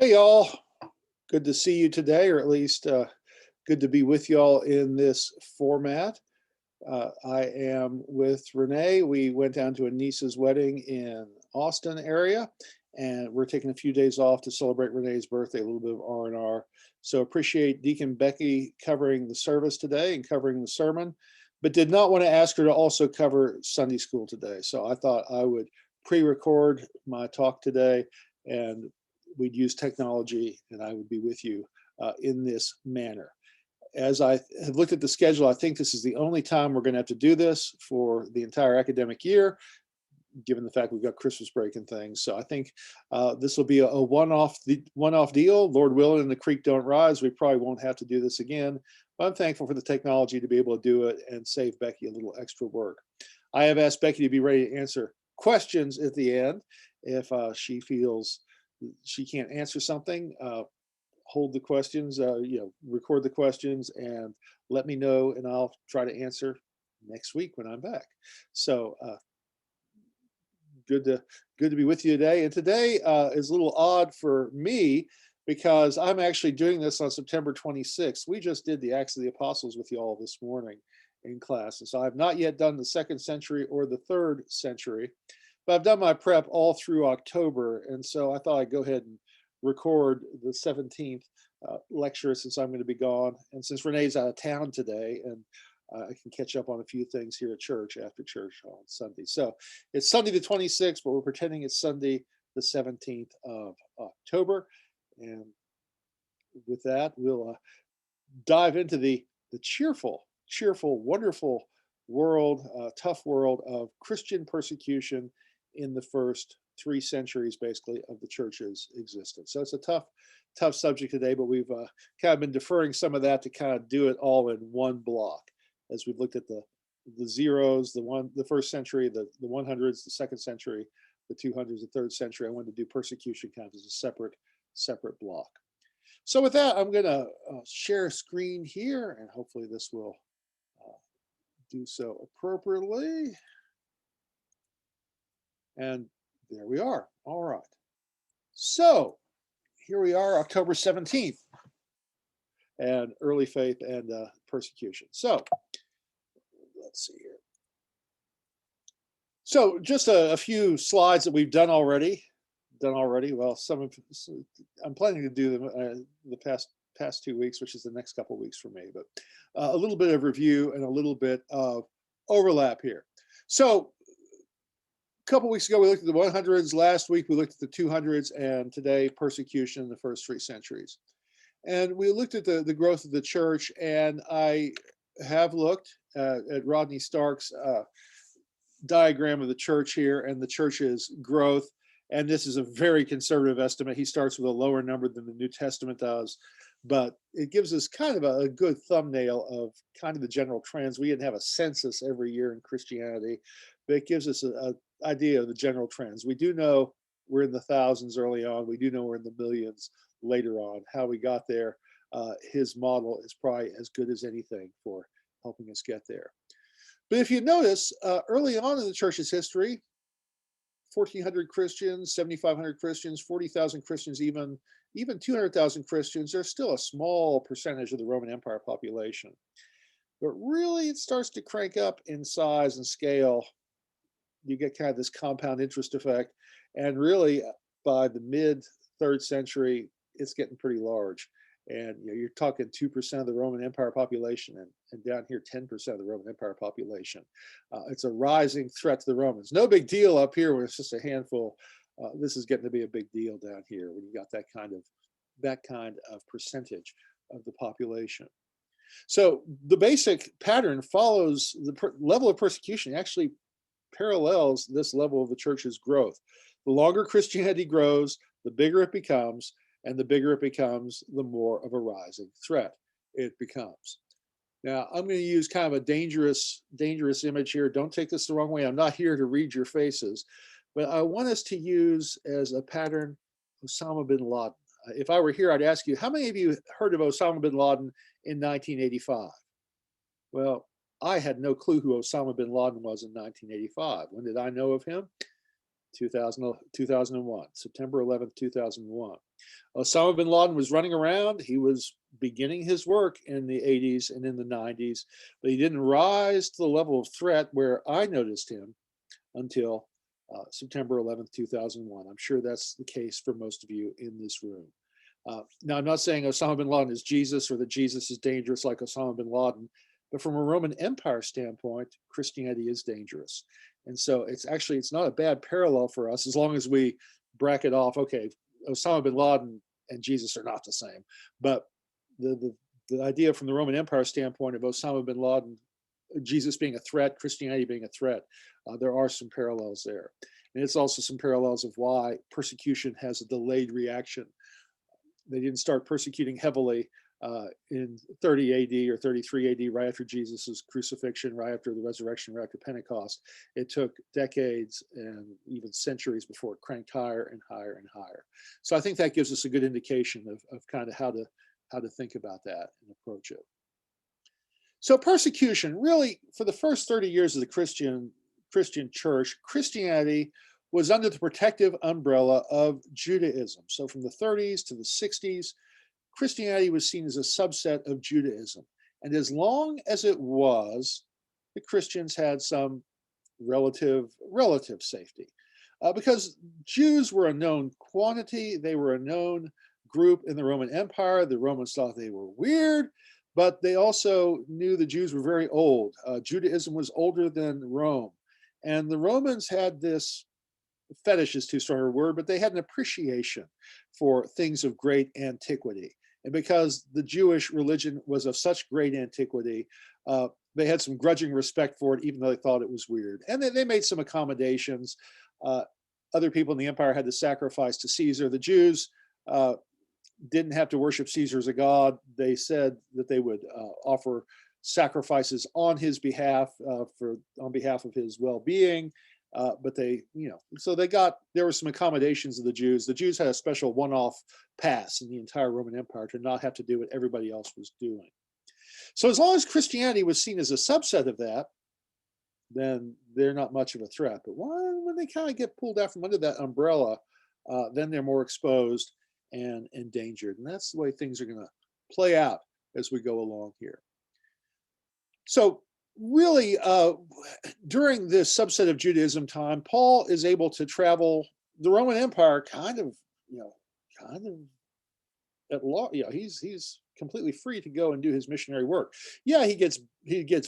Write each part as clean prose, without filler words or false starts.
Hey y'all, good to see you today, or at least good to be with y'all in this format. I am with Renee. We went down to a niece's wedding in Austin area, and we're taking a few days off to celebrate Renee's birthday, a little bit of R&R. So appreciate Deacon Becky covering the service today and covering the sermon, but did not want to ask her to also cover Sunday school today. So I thought I would pre-record my talk today, and we'd use technology, and I would be with you in this manner. As I have looked at the schedule, I think this is the only time we're going to have to do this for the entire academic year, given the fact we've got Christmas break and things. So I think this will be a one-off deal. Lord willing, and the creek don't rise, we probably won't have to do this again. But I'm thankful for the technology to be able to do it and save Becky a little extra work. I have asked Becky to be ready to answer questions at the end if she feels she can't answer something. Hold the questions, record the questions and let me know, and I'll try to answer next week when I'm back. So good to be with you today. And today is a little odd for me because I'm actually doing this on September 26th. We just did the Acts of the Apostles with you all this morning in class. And so I've not yet done the 2nd century or the 3rd century, but I've done my prep all through October. And so I thought I'd go ahead and record the 17th lecture since I'm going to be gone. And since Renee's out of town today, and I can catch up on a few things here at church after church on Sunday. So it's Sunday the 26th, but we're pretending it's Sunday the 17th of October. And with that, we'll dive into the cheerful, wonderful world, tough world of Christian persecution in the first 3 centuries, basically, of the church's existence. So it's a tough subject today, but we've kind of been deferring some of that to kind of do it all in one block, as we've looked at the zeros, the 1st century, the 100s, the 2nd century, the 200s, the 3rd century. I wanted to do persecution kind of as a separate block. So with that, I'm going to share a screen here, and hopefully this will do so appropriately. And there we are. All right. So here we are, October 17th, and early faith and persecution. So let's see here. So just a few slides that we've done already. Well, I'm planning to do them the past 2 weeks, which is the next couple of weeks for me, but a little bit of review and a little bit of overlap here. So a couple of weeks ago, we looked at the 100s. Last week, we looked at the 200s, and today, persecution in the first 3 centuries. And we looked at the growth of the church, and I have looked at Rodney Stark's diagram of the church here and the church's growth. And this is a very conservative estimate. He starts with a lower number than the New Testament does, but it gives us kind of a good thumbnail of kind of the general trends. We didn't have a census every year in Christianity, but it gives us an idea of the general trends. We do know we're in the thousands early on. We do know we're in the millions later on. How we got there, his model is probably as good as anything for helping us get there. But if you notice, early on in the church's history, 1,400 Christians, 7,500 Christians, 40,000 Christians, even 200,000 Christians. There's still a small percentage of the Roman Empire population. But really, it starts to crank up in size and scale. You get kind of this compound interest effect. And really, by the mid-3rd century, it's getting pretty large. And you're talking 2% of the Roman Empire population, and down here 10% of the Roman Empire population. It's a rising threat to the Romans. No big deal up here when it's just a handful. This is getting to be a big deal down here when you got that kind of percentage of the population. So the basic pattern follows the level of persecution actually parallels this level of the church's growth. The longer Christianity grows, the bigger it becomes. And the bigger it becomes, the more of a rising threat it becomes. Now, I'm going to use kind of a dangerous image here. Don't take this the wrong way. I'm not here to read your faces, but I want us to use as a pattern Osama bin Laden. If I were here, I'd ask you, how many of you heard of Osama bin Laden in 1985? Well, I had no clue who Osama bin Laden was in 1985. When did I know of him? 2001, September 11th, 2001. Osama bin Laden was running around. He was beginning his work in the 80s and in the 90s, but he didn't rise to the level of threat where I noticed him until September 11th, 2001. I'm sure that's the case for most of you in this room. Now, I'm not saying Osama bin Laden is Jesus or that Jesus is dangerous like Osama bin Laden, but from a Roman Empire standpoint, Christianity is dangerous. And so it's not a bad parallel for us as long as we bracket off, okay, Osama bin Laden and Jesus are not the same. But the idea from the Roman Empire standpoint of Osama bin Laden, Jesus being a threat, Christianity being a threat, there are some parallels there. And it's also some parallels of why persecution has a delayed reaction. They didn't start persecuting heavily in 30 AD or 33 AD, right after Jesus's crucifixion, right after the resurrection, right after Pentecost. It took decades and even centuries before it cranked higher and higher and higher. So I think that gives us a good indication of kind of how to think about that and approach it. So persecution, really, for the first 30 years of the Christian church, Christianity was under the protective umbrella of Judaism. So from the 30s to the 60s, Christianity was seen as a subset of Judaism. And as long as it was, the Christians had some relative safety. Because Jews were a known quantity, they were a known group in the Roman Empire. The Romans thought they were weird, but they also knew the Jews were very old. Judaism was older than Rome. And the Romans had this, fetish is too strong a word, but they had an appreciation for things of great antiquity. And because the Jewish religion was of such great antiquity, they had some grudging respect for it, even though they thought it was weird. And they made some accommodations. Other people in the empire had to sacrifice to Caesar. The Jews didn't have to worship Caesar as a god. They said that they would offer sacrifices on his behalf, on behalf of his well-being. But so there were some accommodations of the Jews. The Jews had a special one-off pass in the entire Roman Empire to not have to do what everybody else was doing. So as long as Christianity was seen as a subset of that, then they're not much of a threat. But when they kind of get pulled out from under that umbrella, then they're more exposed and endangered. And that's the way things are going to play out as we go along here. So really, during this subset of Judaism time, Paul is able to travel the Roman Empire kind of at law. He's completely free to go and do his missionary work. Yeah, he gets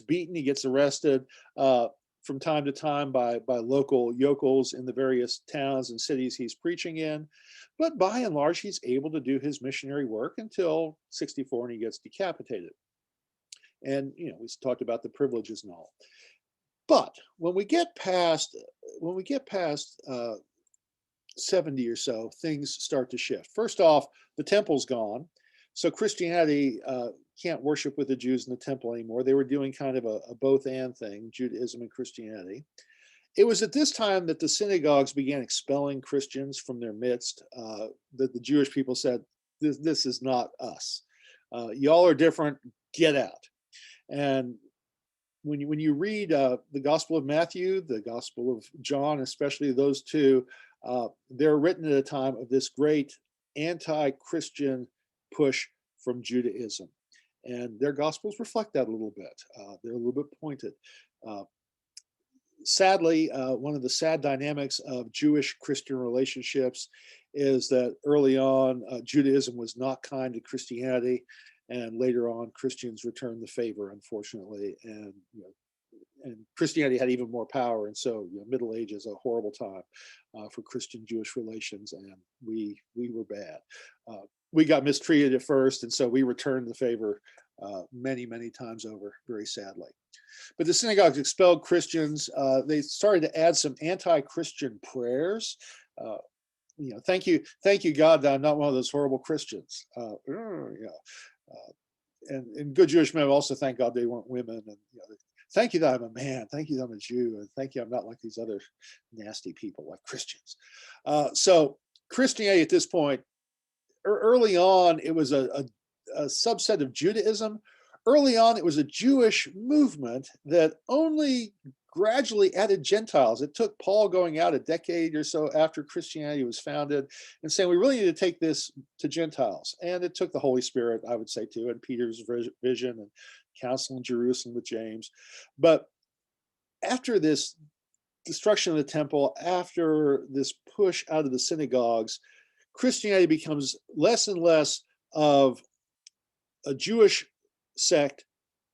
beaten, he gets arrested from time to time by local yokels in the various towns and cities he's preaching in. But by and large, he's able to do his missionary work until 64, and he gets decapitated. And we talked about the privileges and all. But when we get past 70 or so, things start to shift. First off, the temple's gone, so Christianity can't worship with the Jews in the temple anymore. They were doing kind of a both-and thing, Judaism and Christianity. It was at this time that the synagogues began expelling Christians from their midst. That the Jewish people said, "This is not us. Y'all are different. Get out." And when you read the Gospel of Matthew, the Gospel of John, especially those two, they're written at a time of this great anti-Christian push from Judaism. And their Gospels reflect that a little bit. They're a little bit pointed. Sadly, one of the sad dynamics of Jewish-Christian relationships is that early on, Judaism was not kind to Christianity. And later on, Christians returned the favor, unfortunately, and Christianity had even more power. And so, Middle Age is a horrible time for Christian-Jewish relations, and we were bad. We got mistreated at first, and so we returned the favor many, many times over, very sadly. But the synagogues expelled Christians. They started to add some anti-Christian prayers. Thank you, God, that I'm not one of those horrible Christians. And good Jewish men also thank God they weren't women. And thank you that I'm a man. Thank you that I'm a Jew. And thank you I'm not like these other nasty people like Christians. So Christianity at this point, early on, it was a subset of Judaism. Early on, it was a Jewish movement that only gradually added Gentiles. It took Paul going out a decade or so after Christianity was founded and saying, we really need to take this to Gentiles. And it took the Holy Spirit, I would say, too, and Peter's vision and council in Jerusalem with James. But after this destruction of the temple, after this push out of the synagogues, Christianity becomes less and less of a Jewish sect,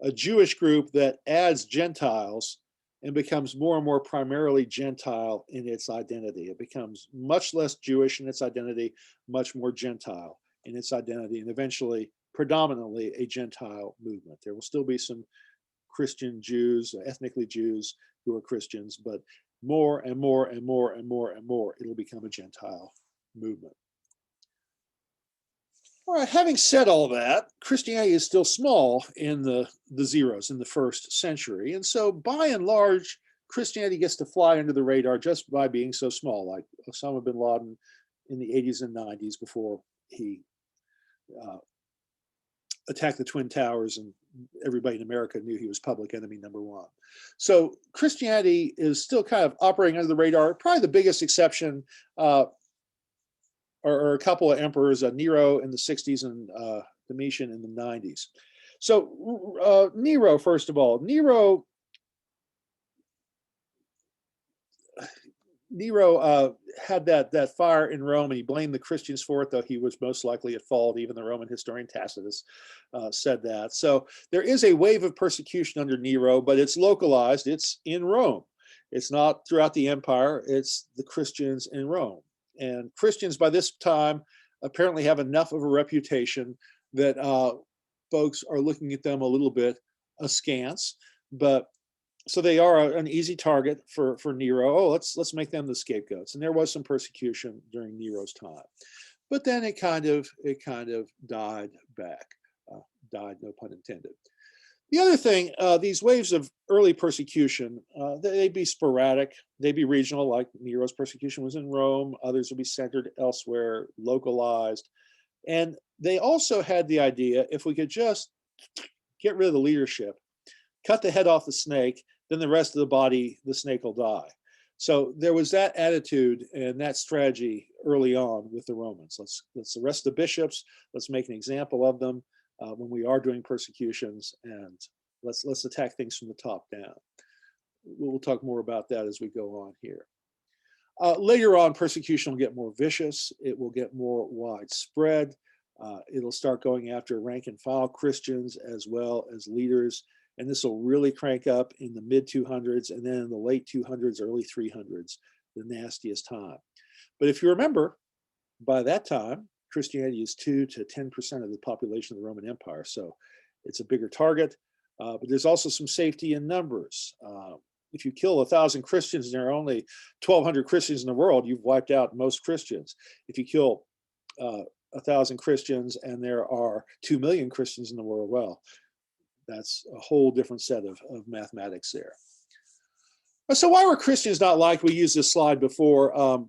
a Jewish group that adds Gentiles, and becomes more and more primarily Gentile in its identity. It becomes much less Jewish in its identity, much more Gentile in its identity, and eventually predominantly a Gentile movement. There will still be some Christian Jews, ethnically Jews who are Christians, but more and more and more and more and more, it'll become a Gentile movement. All right, having said all that, Christianity is still small in the zeros in the first century. And so by and large, Christianity gets to fly under the radar just by being so small, like Osama bin Laden in the 80s and 90s before he attacked the Twin Towers and everybody in America knew he was public enemy number one. So Christianity is still kind of operating under the radar. Probably the biggest exception or a couple of emperors, Nero in the 60s and Domitian in the 90s. So Nero, first of all, Nero had that fire in Rome, and he blamed the Christians for it, though he was most likely at fault. Even the Roman historian Tacitus said that. So there is a wave of persecution under Nero, but it's localized. It's in Rome. It's not throughout the empire. It's the Christians in Rome. And Christians by this time apparently have enough of a reputation that folks are looking at them a little bit askance. But so they are an easy target for Nero. Oh, let's make them the scapegoats. And there was some persecution during Nero's time, but then it kind of died back. Died, no pun intended. The other thing, these waves of early persecution, they'd be sporadic, they'd be regional, like Nero's persecution was in Rome, others would be centered elsewhere, localized. And they also had the idea, if we could just get rid of the leadership, cut the head off the snake, then the rest of the body, the snake will die. So there was that attitude and that strategy early on with the Romans. Let's arrest the bishops, let's make an example of them when we are doing persecutions, and let's attack things from the top down. We'll talk more about that as we go on here. Later on, persecution will get more vicious. It will get more widespread. It'll start going after rank and file Christians as well as leaders. And this will really crank up in the mid 200s, and then in the late 200s, early 300s, the nastiest time. But if you remember, by that time, Christianity is 2 to 10% of the population of the Roman Empire. So it's a bigger target, but there's also some safety in numbers. If you kill 1,000 Christians and there are only 1,200 Christians in the world, you've wiped out most Christians. If you kill 1,000 Christians and there are 2 million Christians in the world, well, that's a whole different set of mathematics there. So why were Christians not liked? We used this slide before.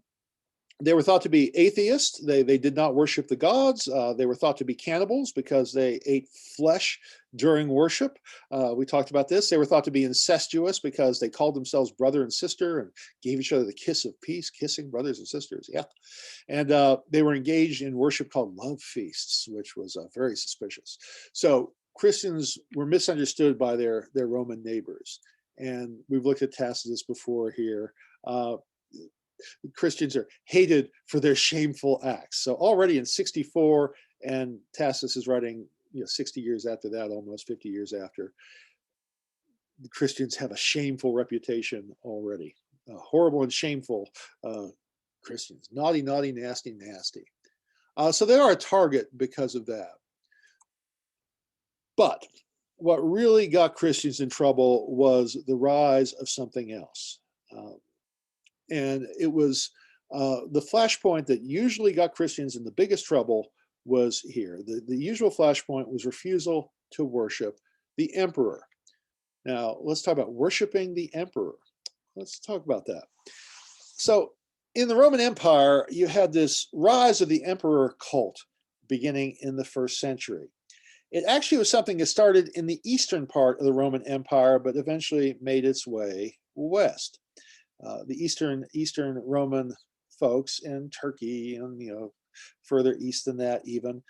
They were thought to be atheists. They did not worship the gods. They were thought to be cannibals because they ate flesh during worship. We talked about this. They were thought to be incestuous because they called themselves brother and sister and gave each other the kiss of peace, kissing brothers and sisters. Yeah. And they were engaged in worship called love feasts, which was very suspicious. So Christians were misunderstood by their Roman neighbors. And we've looked at Tacitus before here. Christians are hated for their shameful acts. So already in 64, and Tacitus is writing 60 years after that, almost 50 years after, the Christians have a shameful reputation already. Horrible and shameful Christians. Naughty, naughty, nasty, nasty. So they are a target because of that. But what really got Christians in trouble was the rise of something else. And it was the flashpoint that usually got Christians in the biggest trouble was here. The usual flashpoint was refusal to worship the emperor. Now, let's talk about worshiping the emperor. Let's talk about that. So in the Roman Empire, you had this rise of the emperor cult beginning in the 1st century. It actually was something that started in the eastern part of the Roman Empire, but eventually made its way west. The Eastern Roman folks in Turkey and further east than that even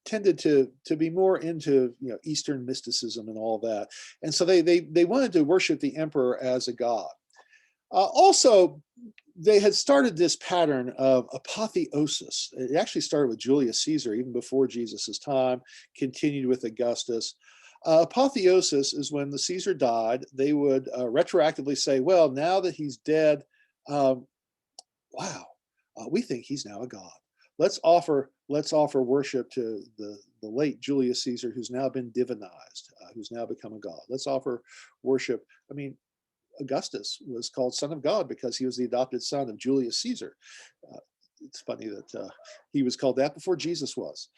tended to be more into Eastern mysticism and all that, and so they wanted to worship the emperor as a god. Also, they had started this pattern of apotheosis. It actually started with Julius Caesar even before Jesus's time, continued with Augustus. Apotheosis is when the Caesar died, they would retroactively say, well, now that he's dead, wow, we think he's now a god. Let's offer worship to the late Julius Caesar, who's now been divinized, who's now become a god. Let's offer worship. I mean, Augustus was called son of God because he was the adopted son of Julius Caesar. It's funny that he was called that before Jesus was.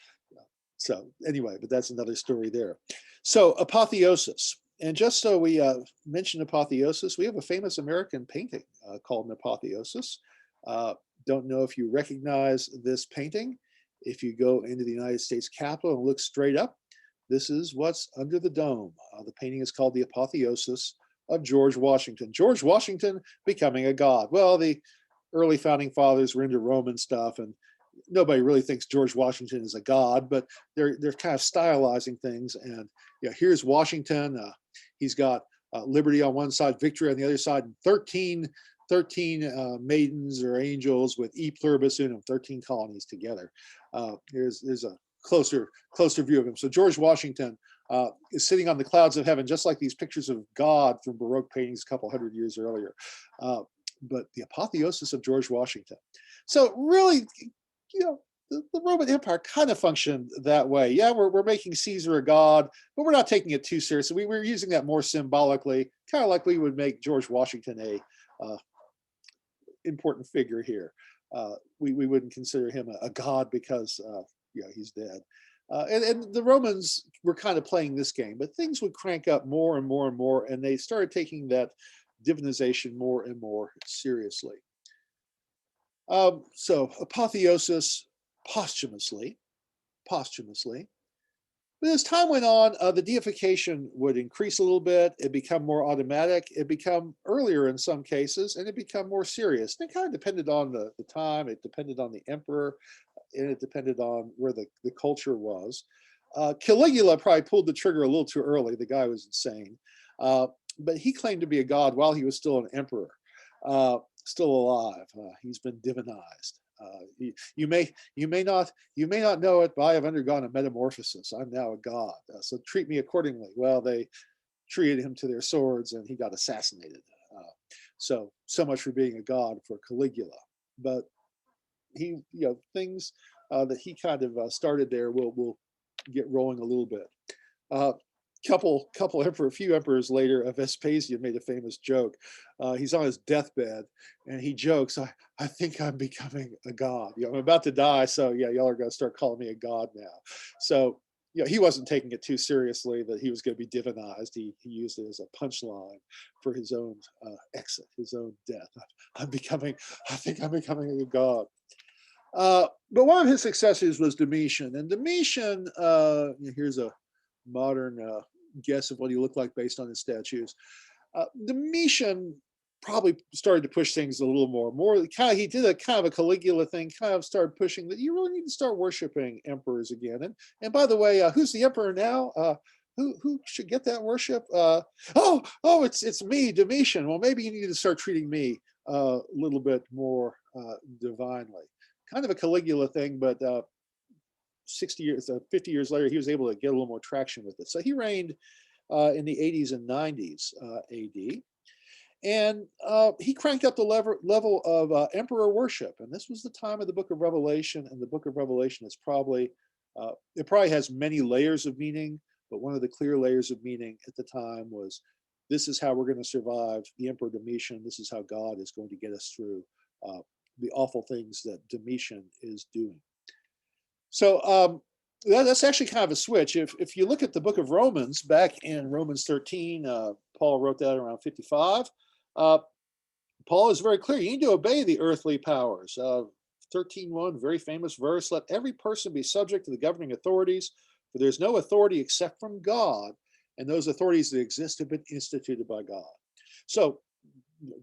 So anyway, but that's another story there. So apotheosis. And just so we mentioned apotheosis, we have a famous American painting called an apotheosis. Don't know if you recognize this painting. If you go into the United States Capitol and look straight up, this is what's under the dome. The painting is called the Apotheosis of George Washington. George Washington becoming a god. Well, the early founding fathers were into Roman stuff, and nobody really thinks George Washington is a god, but they're kind of stylizing things. And here's Washington. He's got liberty on one side, victory on the other side, and 13 maidens or angels with e pluribus unum, 13 colonies together. There's a closer view of him. So George Washington is sitting on the clouds of heaven, just like these pictures of God from Baroque paintings a couple hundred years earlier. But the apotheosis of George Washington. So really, the Roman Empire kind of functioned that way. Yeah, we're making Caesar a god, but we're not taking it too seriously. We're using that more symbolically, kind of like we would make George Washington a important figure here. We wouldn't consider him a god because he's dead. And the Romans were kind of playing this game, but things would crank up more and more and more, and they started taking that divinization more and more seriously. So apotheosis posthumously. But as time went on, the deification would increase a little bit. It become more automatic. It become earlier in some cases, and it become more serious. And it kind of depended on the time. It depended on the emperor, and it depended on where the culture was. Caligula probably pulled the trigger a little too early. The guy was insane. But he claimed to be a god while he was still an emperor, still alive. He's been divinized. You may not know it, but I have undergone a metamorphosis. I'm now a god, so treat me accordingly. Well, they treated him to their swords, and he got assassinated. So much for being a god for Caligula. But he, things that he kind of started there will get rolling a little bit. A few emperors later, Vespasian made a famous joke. He's on his deathbed, and he jokes, I think I'm becoming a god. I'm about to die, so y'all are going to start calling me a god now. So he wasn't taking it too seriously that he was going to be divinized. He used it as a punchline for his own exit, his own death. I think I'm becoming a god. But one of his successors was Domitian, and Domitian, here's a modern guess of what he looked like based on his statues. Domitian probably started to push things a little more. He did a kind of a Caligula thing, kind of started pushing that you really need to start worshiping emperors again. And by the way, who's the emperor now? Who should get that worship? It's me, Domitian. Well, maybe you need to start treating me a little bit more divinely. Kind of a Caligula thing, but 50 years later, he was able to get a little more traction with it. So he reigned in the 80s and 90s AD. And he cranked up the level of emperor worship. And this was the time of the Book of Revelation. And the Book of Revelation is probably has many layers of meaning. But one of the clear layers of meaning at the time was, this is how we're going to survive the Emperor Domitian. This is how God is going to get us through the awful things that Domitian is doing. So that's actually kind of a switch. If you look at the book of Romans, back in Romans 13, Paul wrote that around 55. Paul is very clear. You need to obey the earthly powers. 13:1, very famous verse. Let every person be subject to the governing authorities, for there's no authority except from God, and those authorities that exist have been instituted by God. So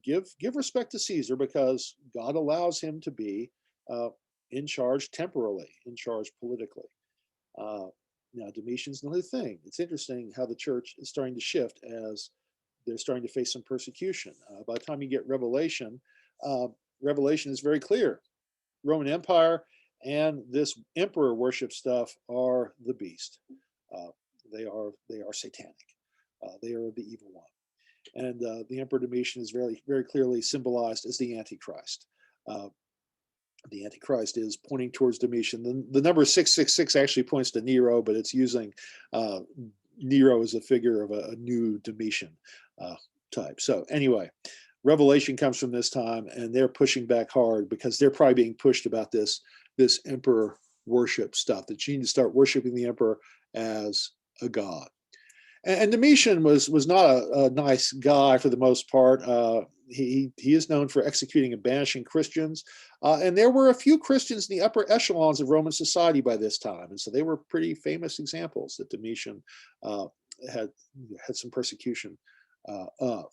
give respect to Caesar because God allows him to be in charge temporarily, in charge politically. Now, Domitian's another thing. It's interesting how the church is starting to shift as they're starting to face some persecution. By the time you get Revelation, Revelation is very clear. Roman Empire and this emperor worship stuff are the beast. Uh, they are satanic. They are the evil one. And the Emperor Domitian is very clearly symbolized as the Antichrist. The Antichrist is pointing towards Domitian. The number 666 actually points to Nero, but it's using Nero as a figure of a new Domitian type. So anyway, Revelation comes from this time, and they're pushing back hard because they're probably being pushed about this emperor worship stuff, that you need to start worshiping the emperor as a god. And Domitian was not a nice guy for the most part. He is known for executing and banishing Christians. And there were a few Christians in the upper echelons of Roman society by this time. And so they were pretty famous examples that Domitian had some persecution of.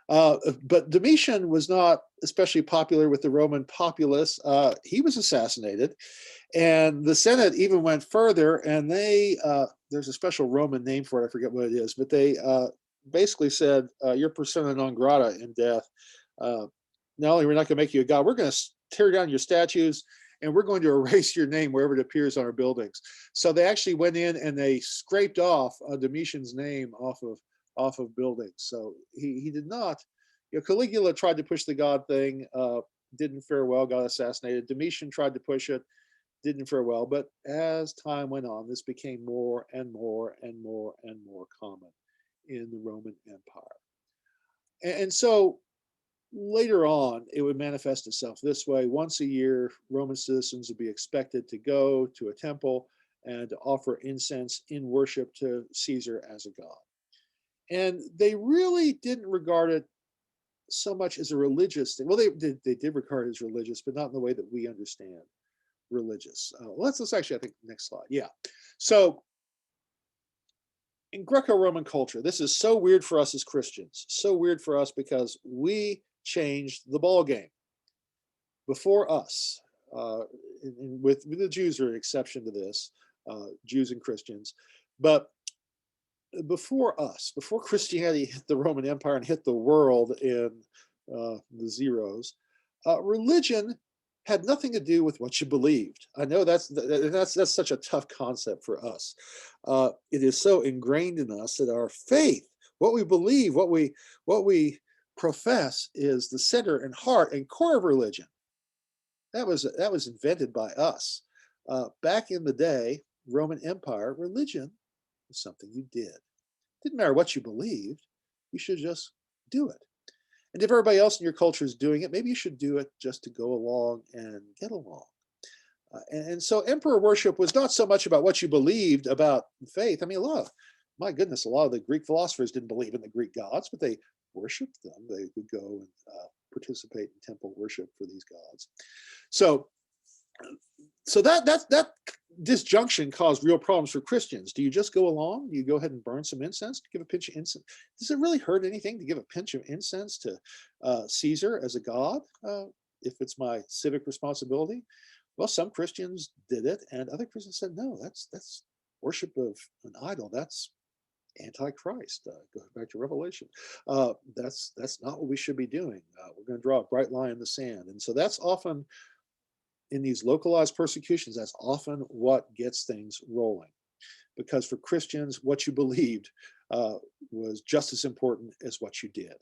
But Domitian was not especially popular with the Roman populace. He was assassinated. And the Senate even went further, and there's a special Roman name for it, I forget what it is, but they basically said, you're persona non grata in death. Not only are we not going to make you a god, we're going to tear down your statues, and we're going to erase your name wherever it appears on our buildings. So they actually went in and they scraped off Domitian's name off of buildings. So he did not, Caligula tried to push the god thing, didn't fare well, got assassinated. Domitian tried to push it, didn't fare well. But as time went on, this became more and more and more and more common in the Roman Empire. And so later on, it would manifest itself this way. Once a year, Roman citizens would be expected to go to a temple and to offer incense in worship to Caesar as a god. And they really didn't regard it so much as a religious thing. Well, they did regard it as religious, but not in the way that we understand religious. Let's actually, I think, next slide. Yeah. So in Greco-Roman culture, this is so weird for us as Christians, so weird for us because we changed the ball game. Before us, with the Jews are an exception to this, Jews and Christians, but before us, before Christianity hit the Roman Empire and hit the world in the zeros, religion had nothing to do with what you believed. I know that's such a tough concept for us. It is so ingrained in us that our faith, what we believe, what we profess, is the center and heart and core of religion. That was invented by us. Back in the day, Roman Empire, religion was something you did. Didn't matter what you believed, you should just do it. And if everybody else in your culture is doing it, maybe you should do it just to go along and get along. And so emperor worship was not so much about what you believed about faith. I mean, my goodness, a lot of the Greek philosophers didn't believe in the Greek gods, but they worshiped them. They would go and participate in temple worship for these gods. So that disjunction caused real problems for Christians. Do you just go along? Do you go ahead and burn some incense to give a pinch of incense? Does it really hurt anything to give a pinch of incense to Caesar as a god if it's my civic responsibility? Well, some Christians did it, and other Christians said, no, that's worship of an idol. That's Antichrist. Go back to Revelation. That's not what we should be doing. We're going to draw a bright line in the sand. And so that's often, in these localized persecutions, that's often what gets things rolling. Because for Christians, what you believed was just as important as what you did.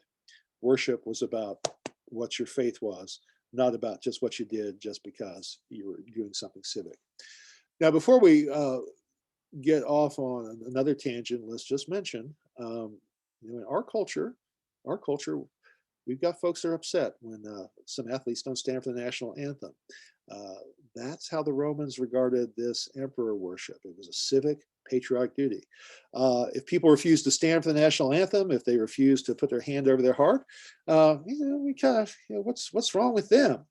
Worship was about what your faith was, not about just what you did just because you were doing something civic. Now, before we get off on another tangent, let's just mention, in our culture, we've got folks that are upset when some athletes don't stand for the national anthem. That's how the Romans regarded this emperor worship. It was a civic, patriotic duty. If people refused to stand for the national anthem, if they refused to put their hand over their heart, we kind of, what's wrong with them?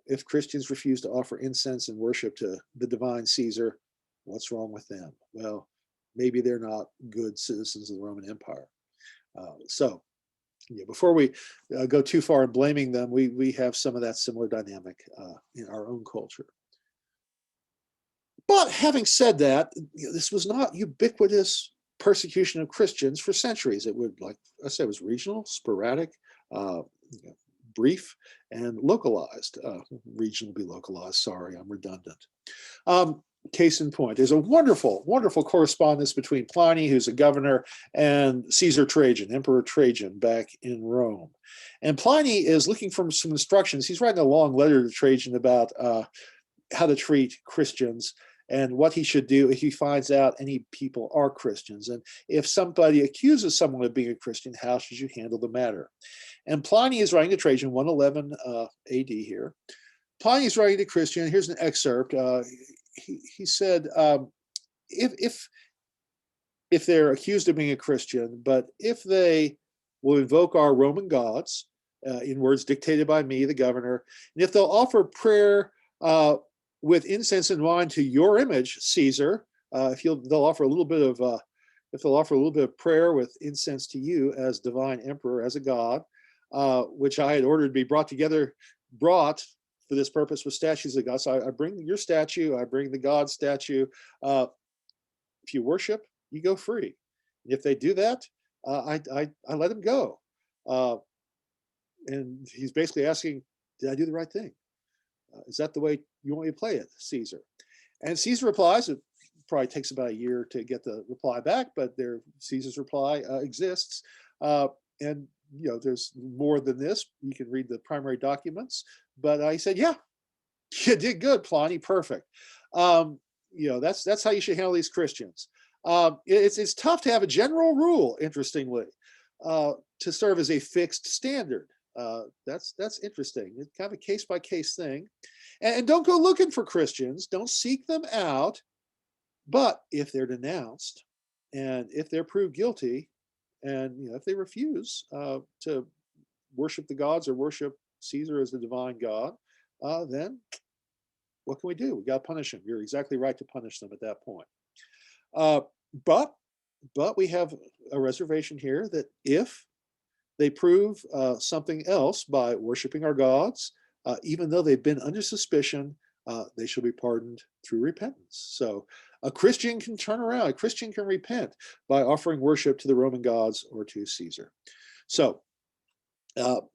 If Christians refuse to offer incense and worship to the divine Caesar, what's wrong with them? Well, maybe they're not good citizens of the Roman Empire. So before we go too far in blaming them, we have some of that similar dynamic in our own culture. But having said that, this was not ubiquitous persecution of Christians for centuries. It would, like I said, it was regional, sporadic, brief, and localized. Region will be localized. Sorry, I'm redundant. Case in point, there's a wonderful, wonderful correspondence between Pliny, who's a governor, and Caesar Trajan, Emperor Trajan, back in Rome. And Pliny is looking for some instructions. He's writing a long letter to Trajan about how to treat Christians and what he should do if he finds out any people are Christians. And if somebody accuses someone of being a Christian, how should you handle the matter? And Pliny is writing to Trajan, 111 AD here. Pliny is writing to Christian. Here's an excerpt. He said, if they're accused of being a Christian, but if they will invoke our Roman gods, in words dictated by me, the governor, and if they'll offer prayer with incense and wine to your image, Caesar, they'll offer a little bit of prayer with incense to you as divine emperor, as a god, which I had ordered to be brought for this purpose with statues of God. So I bring your statue, I bring the God statue. If you worship, you go free. And if they do that, I let them go. And he's basically asking, did I do the right thing? Is that the way you want me to play it, Caesar? And Caesar replies, it probably takes about a year to get the reply back, but Caesar's reply exists. And there's more than this. You can read the primary documents. But he said, yeah, you did good, Pliny, perfect. That's how you should handle these Christians. It's tough to have a general rule, interestingly, to serve as a fixed standard. That's interesting. It's kind of a case-by-case thing. And don't go looking for Christians. Don't seek them out. But if they're denounced, and if they're proved guilty, and if they refuse to worship the gods or worship Caesar as the divine God, then what can we do? We got to punish them. You're exactly right to punish them at that point. But we have a reservation here that if they prove something else by worshiping our gods, even though they've been under suspicion, they shall be pardoned through repentance. So a Christian can turn around. A Christian can repent by offering worship to the Roman gods or to Caesar. So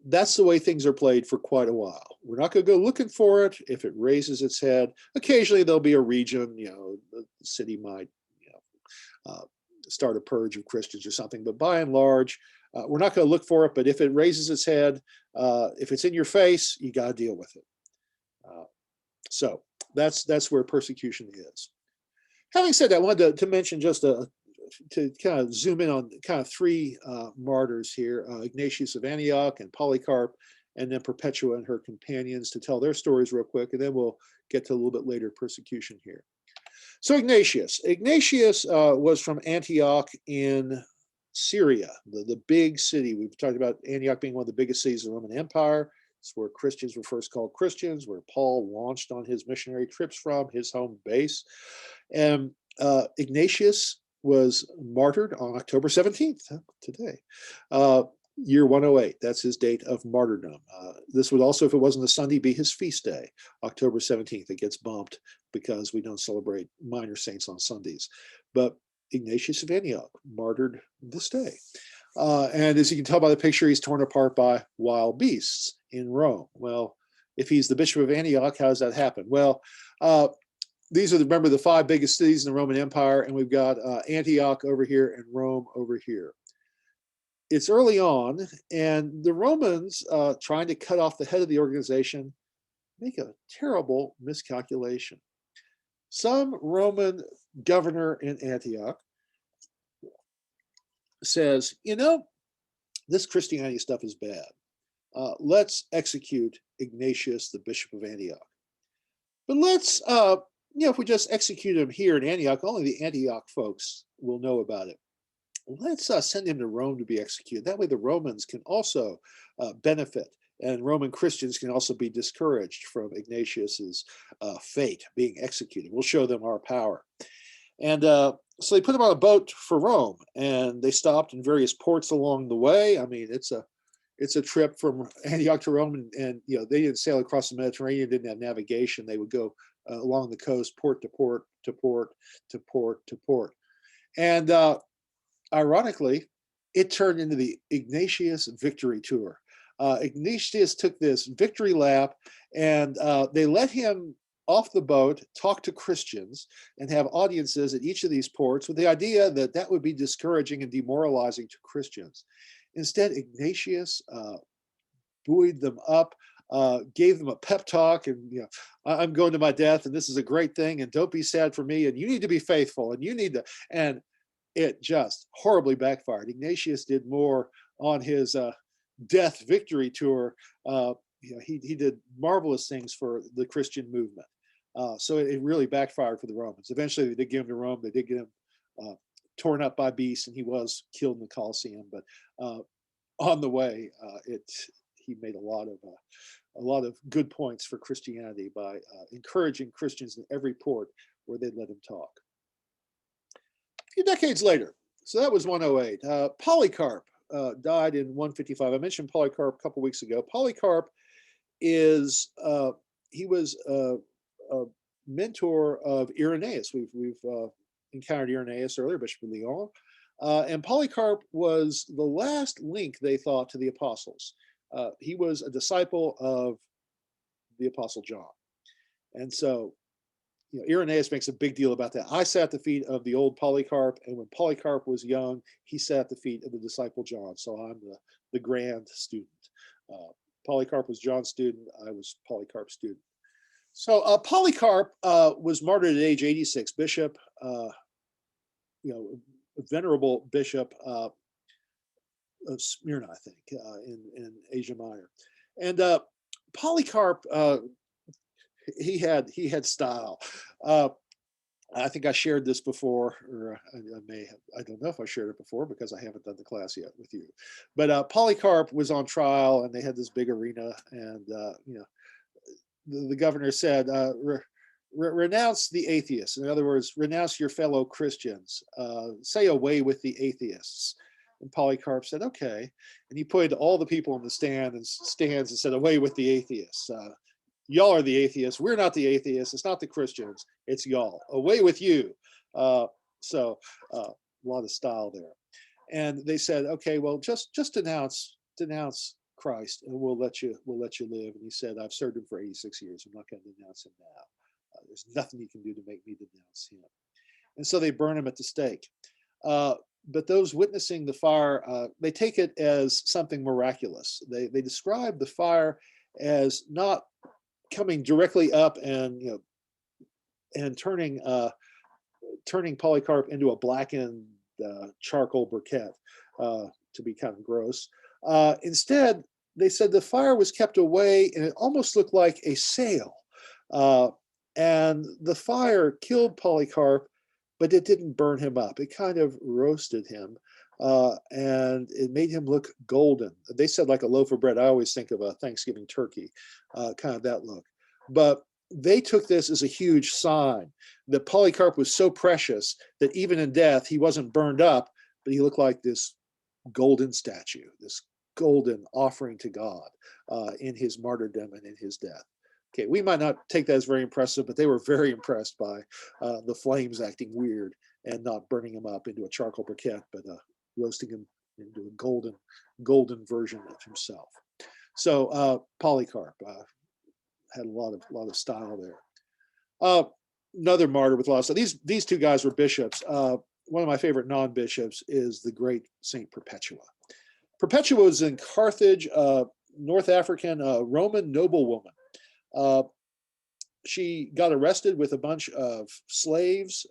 that's the way things are played for quite a while. We're not going to go looking for it. If it raises its head, occasionally there'll be a region, the city might start a purge of Christians or something. But by and large, we're not going to look for it. But if it raises its head, if it's in your face, you got to deal with it. So that's where persecution is. Having said that, I wanted to mention just to kind of zoom in on kind of three martyrs here, Ignatius of Antioch and Polycarp, and then Perpetua and her companions, to tell their stories real quick, and then we'll get to a little bit later persecution here. So Ignatius was from Antioch in Syria, the big city. We've talked about Antioch being one of the biggest cities of the Roman Empire. It's where Christians were first called Christians, where Paul launched on his missionary trips from, his home base. And Ignatius was martyred on October 17th, today, year 108. That's his date of martyrdom. This would also, if it wasn't a Sunday, be his feast day, October 17th. It gets bumped because we don't celebrate minor saints on Sundays. But Ignatius of Antioch, martyred this day. And as you can tell by the picture, he's torn apart by wild beasts in Rome. Well, if he's the Bishop of Antioch, how does that happen? Well, these are, remember, the five biggest cities in the Roman Empire, and we've got Antioch over here and Rome over here. It's early on, and the Romans, trying to cut off the head of the organization, make a terrible miscalculation. Some Roman governor in Antioch says, this Christianity stuff is bad. Let's execute Ignatius, the Bishop of Antioch. But let's, if we just execute him here in Antioch, only the Antioch folks will know about it. Let's send him to Rome to be executed. That way the Romans can also benefit, and Roman Christians can also be discouraged from Ignatius's fate, being executed. We'll show them our power. And so they put him on a boat for Rome, and they stopped in various ports along the way. I mean, it's a it's a trip from Antioch to Rome, and they didn't sail across the Mediterranean, didn't have navigation. They would go along the coast, port to port to port to port to port. And ironically, it turned into the Ignatius Victory Tour. Ignatius took this victory lap, and they let him off the boat, talk to Christians, and have audiences at each of these ports with the idea that that would be discouraging and demoralizing to Christians. Instead, Ignatius buoyed them up, gave them a pep talk, and I'm going to my death, and this is a great thing, and don't be sad for me, and you need to be faithful, and you need to, and it just horribly backfired. Ignatius did more on his death victory tour. He did marvelous things for the Christian movement. So it really backfired for the Romans. Eventually, they did get him to Rome. They did get him torn up by beasts, and he was killed in the Colosseum. But on the way, he made a lot of good points for Christianity by encouraging Christians in every port where they'd let him talk. A few decades later, so that was 108. Polycarp died in 155. I mentioned Polycarp a couple weeks ago. Polycarp is he was a mentor of Irenaeus. We've encountered Irenaeus earlier, Bishop of Lyon, and Polycarp was the last link, they thought, to the apostles. He was a disciple of the Apostle John, and so Irenaeus makes a big deal about that. I sat at the feet of the old Polycarp, and when Polycarp was young, he sat at the feet of the disciple John. So I'm the grand student. Polycarp was John's student. I was Polycarp's student. So Polycarp was martyred at age 86, bishop, a venerable bishop of Smyrna, I think, in Asia Minor. And Polycarp, he had style. I think I shared this before, or I may have, I don't know if I shared it before because I haven't done the class yet with you. But Polycarp was on trial, and they had this big arena, and the governor said, renounce the atheists. In other words, renounce your fellow Christians. Say away with the atheists. And Polycarp said, okay. And he pointed to all the people in the stands and said, away with the atheists. Y'all are the atheists. We're not the atheists. It's not the Christians. It's y'all. Away with you. So a lot of style there. And they said, okay, well, just denounce Christ, and we'll let you live. And he said, I've served him for 86 years. I'm not going to denounce him now. There's nothing you can do to make me denounce him. And so they burn him at the stake. But those witnessing the fire, they take it as something miraculous. They describe the fire as not coming directly up and turning Polycarp into a blackened charcoal briquette, to be kind of gross. Instead, they said the fire was kept away, and it almost looked like a sail. And the fire killed Polycarp, but it didn't burn him up. It kind of roasted him, and it made him look golden. They said like a loaf of bread. I always think of a Thanksgiving turkey, kind of that look. But they took this as a huge sign that Polycarp was so precious that even in death, he wasn't burned up, but he looked like this golden statue, this golden offering to God in his martyrdom and in his death. Okay, we might not take that as very impressive, but they were very impressed by the flames acting weird and not burning him up into a charcoal briquette, but roasting him into a golden version of himself. So Polycarp had a lot of style there. Another martyr with a lot of style. These two guys were bishops. One of my favorite non-bishops is the great Saint Perpetua. Perpetua was in Carthage, North African Roman noblewoman. She got arrested with a bunch of slaves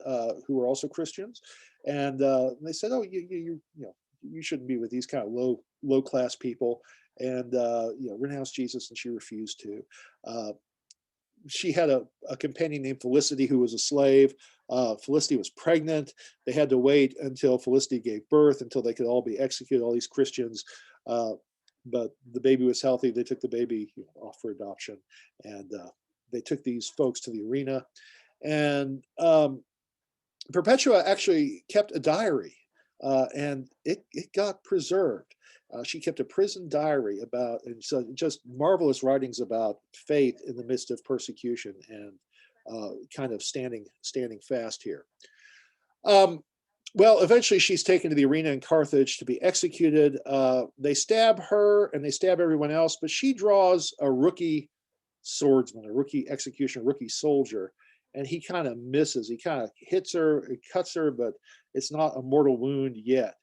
who were also Christians, and they said, "Oh, you shouldn't be with these kind of low class people," and renounce Jesus, and she refused to. She had a companion named Felicity who was a slave. Felicity was pregnant. They had to wait until Felicity gave birth until they could all be executed, all these Christians. But the baby was healthy. They took the baby off for adoption, and they took these folks to the arena. And Perpetua actually kept a diary, and it got preserved. She kept a prison diary about, and so just marvelous writings about faith in the midst of persecution and kind of standing fast here. Well, eventually she's taken to the arena in Carthage to be executed. They stab her and they stab everyone else, but she draws a rookie swordsman, a rookie executioner, rookie soldier, and he kind of misses. He kind of hits her, it cuts her, but it's not a mortal wound yet.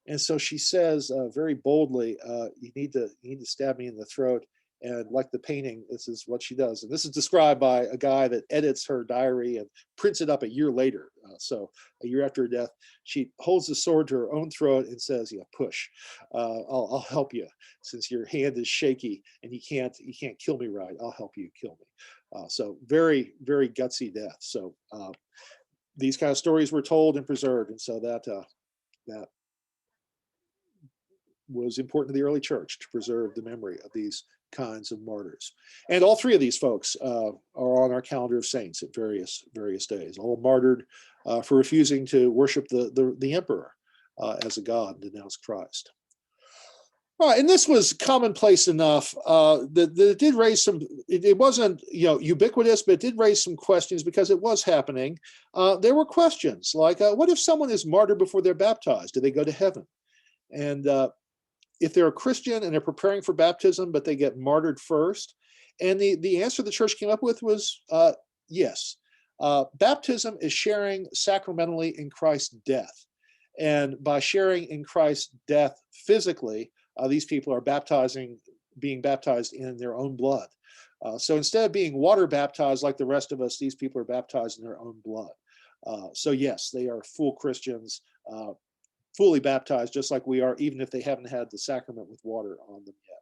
And so she says very boldly, you need to stab me in the throat. And like the painting, this is what she does. And this is described by a guy that edits her diary and prints it up a year later. So a year after her death, she holds the sword to her own throat and says, yeah, push. I'll help you since your hand is shaky and you can't kill me right. I'll help you kill me. So very, very gutsy death. So these kind of stories were told and preserved. And so that was important to the early church to preserve the memory of these kinds of martyrs. And all three of these folks are on our calendar of saints at various days, all martyred for refusing to worship the emperor as a god and denounce Christ. All right, and this was commonplace enough that it did raise some, it wasn't ubiquitous, but it did raise some questions because it was happening. There were questions like, what if someone is martyred before they're baptized? Do they go to heaven? And if they're a Christian and they're preparing for baptism, but they get martyred first? And the answer the church came up with was yes. Baptism is sharing sacramentally in Christ's death. And by sharing in Christ's death physically, these people are being baptized in their own blood. So instead of being water baptized like the rest of us, these people are baptized in their own blood. So yes, they are full Christians, fully baptized, just like we are, even if they haven't had the sacrament with water on them yet.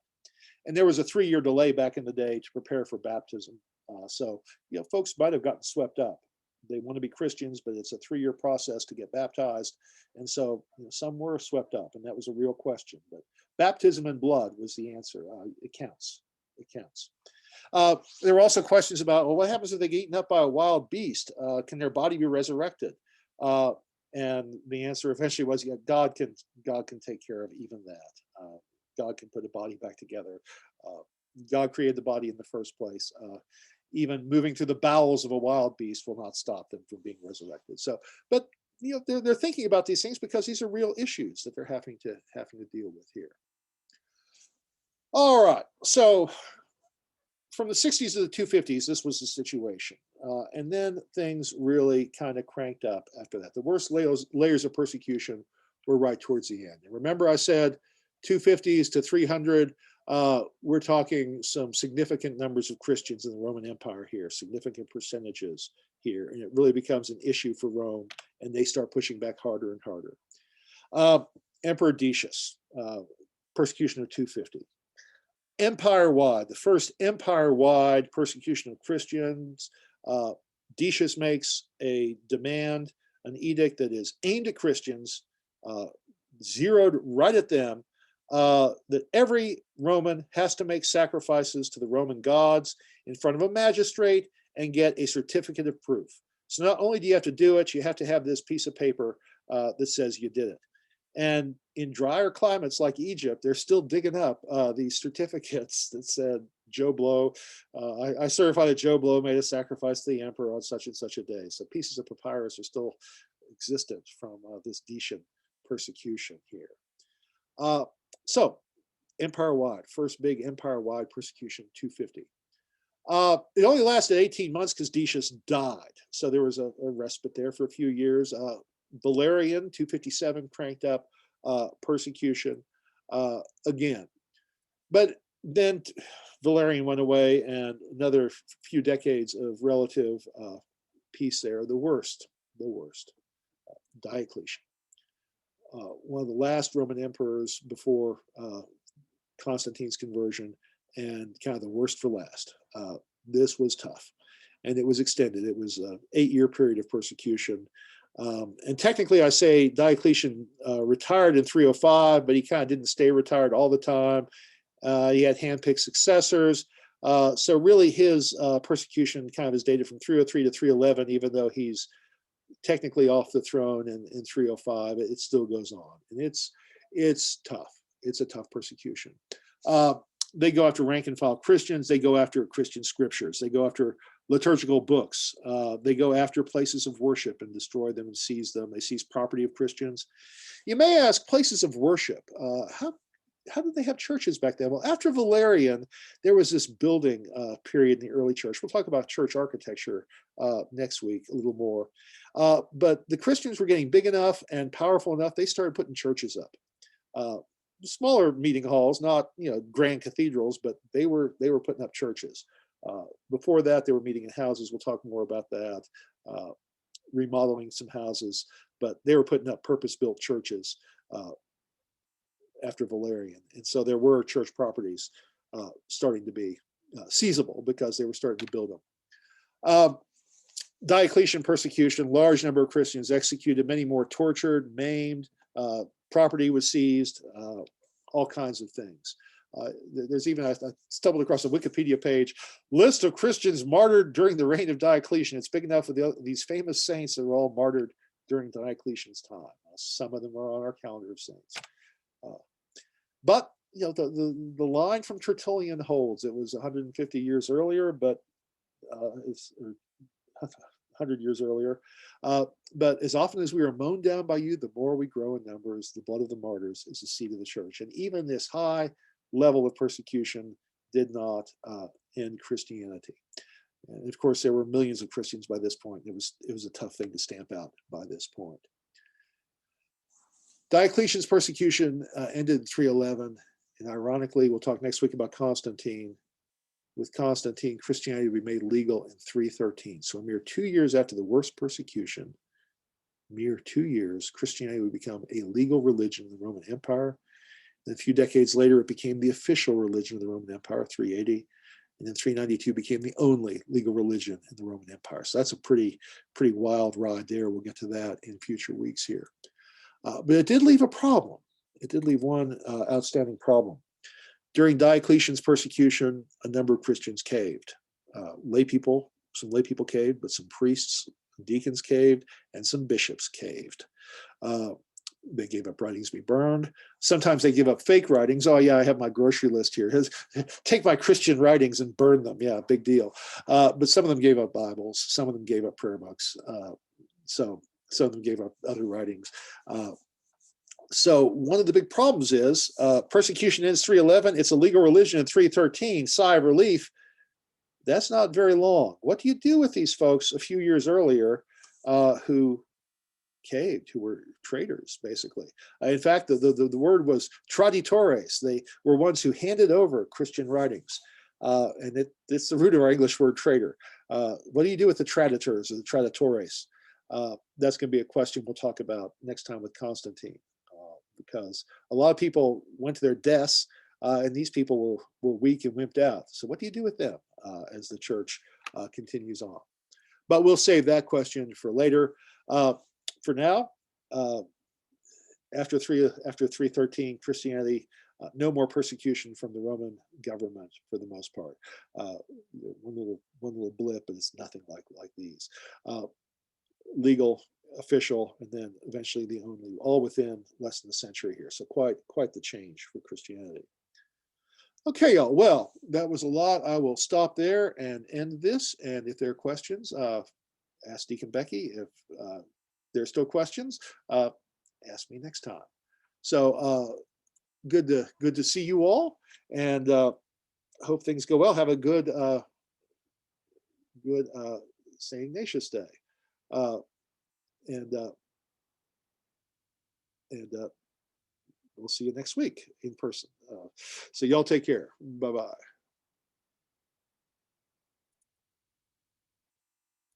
And there was a 3-year delay back in the day to prepare for baptism. So folks might have gotten swept up. They want to be Christians, but it's a 3-year process to get baptized. And so some were swept up, and that was a real question. But baptism in blood was the answer. It counts. It counts. There were also questions about, well, what happens if they get eaten up by a wild beast? Can their body be resurrected? And the answer eventually was, yeah, God can take care of even that. God can put a body back together. God created the body in the first place. Even moving through the bowels of a wild beast will not stop them from being resurrected. So, but they're thinking about these things because these are real issues that they're having to deal with here. All right, so from the 60s to the 250s, this was the situation. And then things really kind of cranked up after that. The worst layers of persecution were right towards the end. And remember I said 250s to 300, we're talking some significant numbers of Christians in the Roman Empire here, significant percentages here. And it really becomes an issue for Rome, and they start pushing back harder and harder. Emperor Decius, persecution of 250. Empire-wide, the first empire-wide persecution of Christians. Decius makes a demand, an edict that is aimed at Christians, zeroed right at them, that every Roman has to make sacrifices to the Roman gods in front of a magistrate and get a certificate of proof. So not only do you have to do it, you have to have this piece of paper that says you did it. And in drier climates like Egypt, they're still digging up these certificates that said Joe Blow, I certify that Joe Blow made a sacrifice to the emperor on such and such a day. So pieces of papyrus are still existent from this Decian persecution here. So empire-wide, first big empire-wide persecution, 250. It only lasted 18 months because Decius died. So there was a respite there for a few years. Valerian, 257, cranked up persecution again. But then Valerian went away, and another few decades of relative peace there. The worst, Diocletian. One of the last Roman emperors before Constantine's conversion, and kind of the worst for last. This was tough, and it was extended. It was an 8-year period of persecution. And technically, I say Diocletian retired in 305, but he kind of didn't stay retired all the time. He had handpicked successors. So really his persecution kind of is dated from 303 to 311, even though he's technically off the throne in 305, it still goes on. And it's tough. it's a tough persecution. They go after rank and file Christians. They go after Christian scriptures. They go after liturgical books. They go after places of worship and destroy them and seize them. They seize property of Christians. You may ask, places of worship, how did they have churches back then? Well, after Valerian, there was this building period in the early church. We'll talk about church architecture next week a little more. But the Christians were getting big enough and powerful enough, they started putting churches up. Smaller meeting halls, not grand cathedrals, but they were putting up churches. Before that, they were meeting in houses. We'll talk more about that. Remodeling some houses, but they were putting up purpose-built churches after Valerian, and so there were church properties starting to be seizable because they were starting to build them. Diocletian persecution, large number of Christians executed, many more tortured, maimed. Property was seized, all kinds of things. There's even, I stumbled across a Wikipedia page, list of Christians martyred during the reign of Diocletian. It's big enough for these famous saints that were all martyred during Diocletian's time. Some of them are on our calendar of saints. But the line from Tertullian holds. It was 150 years earlier, but it's 100 years earlier. But as often as we are mown down by you, the more we grow in numbers. The blood of the martyrs is the seed of the church. And even this high level of persecution did not end Christianity. And of course, there were millions of Christians by this point. It was a tough thing to stamp out by this point. Diocletian's persecution ended in 311. And ironically, we'll talk next week about Constantine. With Constantine, Christianity would be made legal in 313. So a mere 2 years after the worst persecution, mere 2 years, Christianity would become a legal religion in the Roman Empire. And a few decades later, it became the official religion of the Roman Empire, 380. And then 392 became the only legal religion in the Roman Empire. So that's a pretty wild ride there. We'll get to that in future weeks here. But it did leave a problem. It did leave one outstanding problem. During Diocletian's persecution, a number of Christians caved. Some lay people caved, but some priests, deacons caved, and some bishops caved. They gave up writings to be burned. Sometimes they give up fake writings. Oh yeah, I have my grocery list here. Take my Christian writings and burn them. Yeah, big deal. But some of them gave up Bibles. Some of them gave up prayer books. So some of them gave up other writings. So one of the big problems is persecution ends 311. It's a legal religion in 313. Sigh of relief. That's not very long. What do you do with these folks a few years earlier who caved, who were traitors, basically? In fact, the word was traditores. They were ones who handed over Christian writings. And it's the root of our English word traitor. What do you do with the traditors or the traditores? That's going to be a question we'll talk about next time with Constantine. Because a lot of people went to their deaths, and these people were weak and wimped out. So what do you do with them as the church continues on? But we'll save that question for later. For now, after 313, Christianity, no more persecution from the Roman government for the most part. One little blip, but it's nothing like these. Legal, official, and then eventually the only, all within less than a century here. So quite the change for Christianity. Okay, y'all. Well, that was a lot. I will stop there and end this. And if there are questions, ask Deacon Becky. If there are still questions, ask me next time. So good to see you all, and hope things go well. Have a good St. Ignatius Day. And we'll see you next week in person. So y'all take care. Bye-bye.